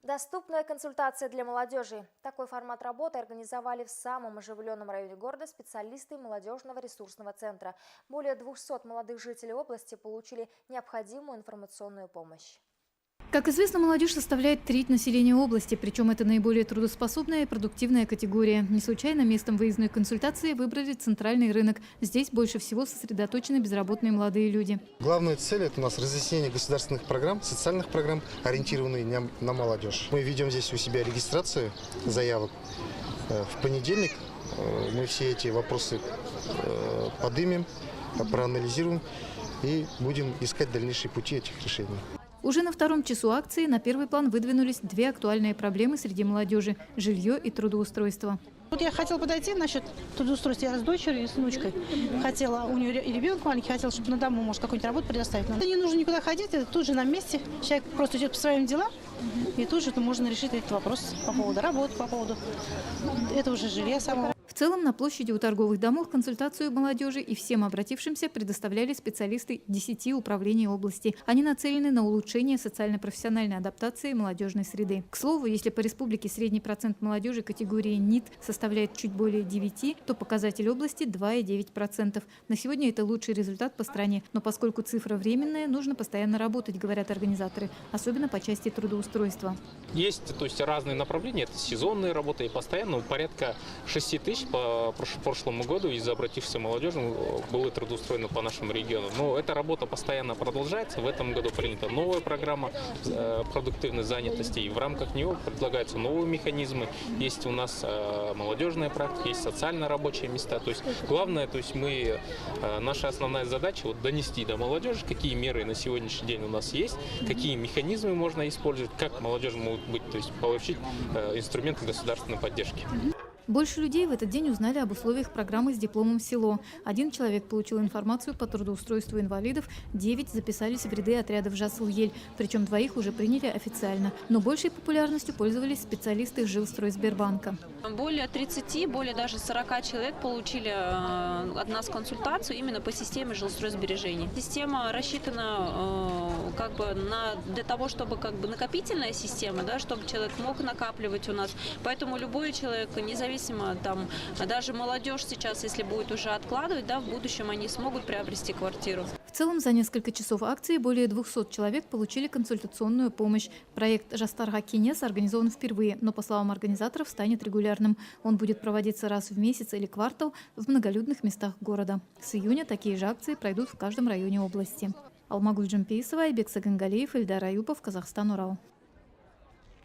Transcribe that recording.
Доступная консультация для молодежи. Такой формат работы организовали в самом оживленном районе города специалисты молодежного ресурсного центра. Более 200 молодых жителей области получили необходимую информационную помощь. Как известно, молодежь составляет треть населения области, причем это наиболее трудоспособная и продуктивная категория. Не случайно местом выездной консультации выбрали центральный рынок. Здесь больше всего сосредоточены безработные молодые люди. Главная цель – это у нас разъяснение государственных программ, социальных программ, ориентированных на молодежь. Мы ведем здесь у себя регистрацию заявок. В понедельник мы все эти вопросы поднимем, проанализируем и будем искать дальнейшие пути этих решений. Уже на втором часу акции на первый план выдвинулись две актуальные проблемы среди молодежи – жилье и трудоустройство. Вот я хотела подойти насчет трудоустройства. Я с дочерью и с внучкой хотела, у нее и ребенок маленький, хотела, чтобы на дому, может, какую-нибудь работу предоставить. Но не нужно никуда ходить, это тут же на месте. Человек просто идет по своим делам, и тут же можно решить этот вопрос по поводу работы, по поводу этого же жилья самого. В целом на площади у торговых домов консультацию молодежи и всем обратившимся предоставляли специалисты 10 управлений области. Они нацелены на улучшение социально-профессиональной адаптации молодежной среды. К слову, если по республике средний процент молодежи категории НИТ составляет чуть более 9, то показатель области 2,9%. На сегодня это лучший результат по стране. Но поскольку цифра временная, нужно постоянно работать, говорят организаторы, особенно по части трудоустройства. Есть разные направления, это сезонные работы и постоянно порядка 6 тысяч по прошлому году из обратившейся молодежи было трудоустроено по нашему региону. Но эта работа постоянно продолжается. В этом году принята новая программа продуктивной занятости, и в рамках нее предлагаются новые механизмы. Есть у нас молодежная практика, есть социально-рабочие места. То есть главное, наша основная задача донести до молодежи, какие меры на сегодняшний день у нас есть, какие механизмы можно использовать, как молодежь может быть, получить инструменты государственной поддержки. Больше людей в этот день узнали об условиях программы с дипломом в село. 1 человек получил информацию по трудоустройству инвалидов, 9 записались в ряды отрядов ЖАСЛ-Ель, причем 2 уже приняли официально. Но большей популярностью пользовались специалисты Жилстройсбербанка. Более 30, более даже 40 человек получили от нас консультацию именно по системе жилстройсбережений. Система рассчитана для того, чтобы накопительная система, да, чтобы человек мог накапливать у нас. Поэтому любой человек, независимо даже молодежь сейчас, если будет уже откладывать, да, в будущем они смогут приобрести квартиру. В целом за несколько часов акции более 200 человек получили консультационную помощь. Проект «Жастарга Кинес» организован впервые, но, по словам организаторов, станет регулярным. Он будет проводиться раз в месяц или квартал в многолюдных местах города. С июня такие же акции пройдут в каждом районе области. Алмагуль Джампейсова, Айбек Сагангалиев, Ильдар Аюпов, Казахстан, Урал.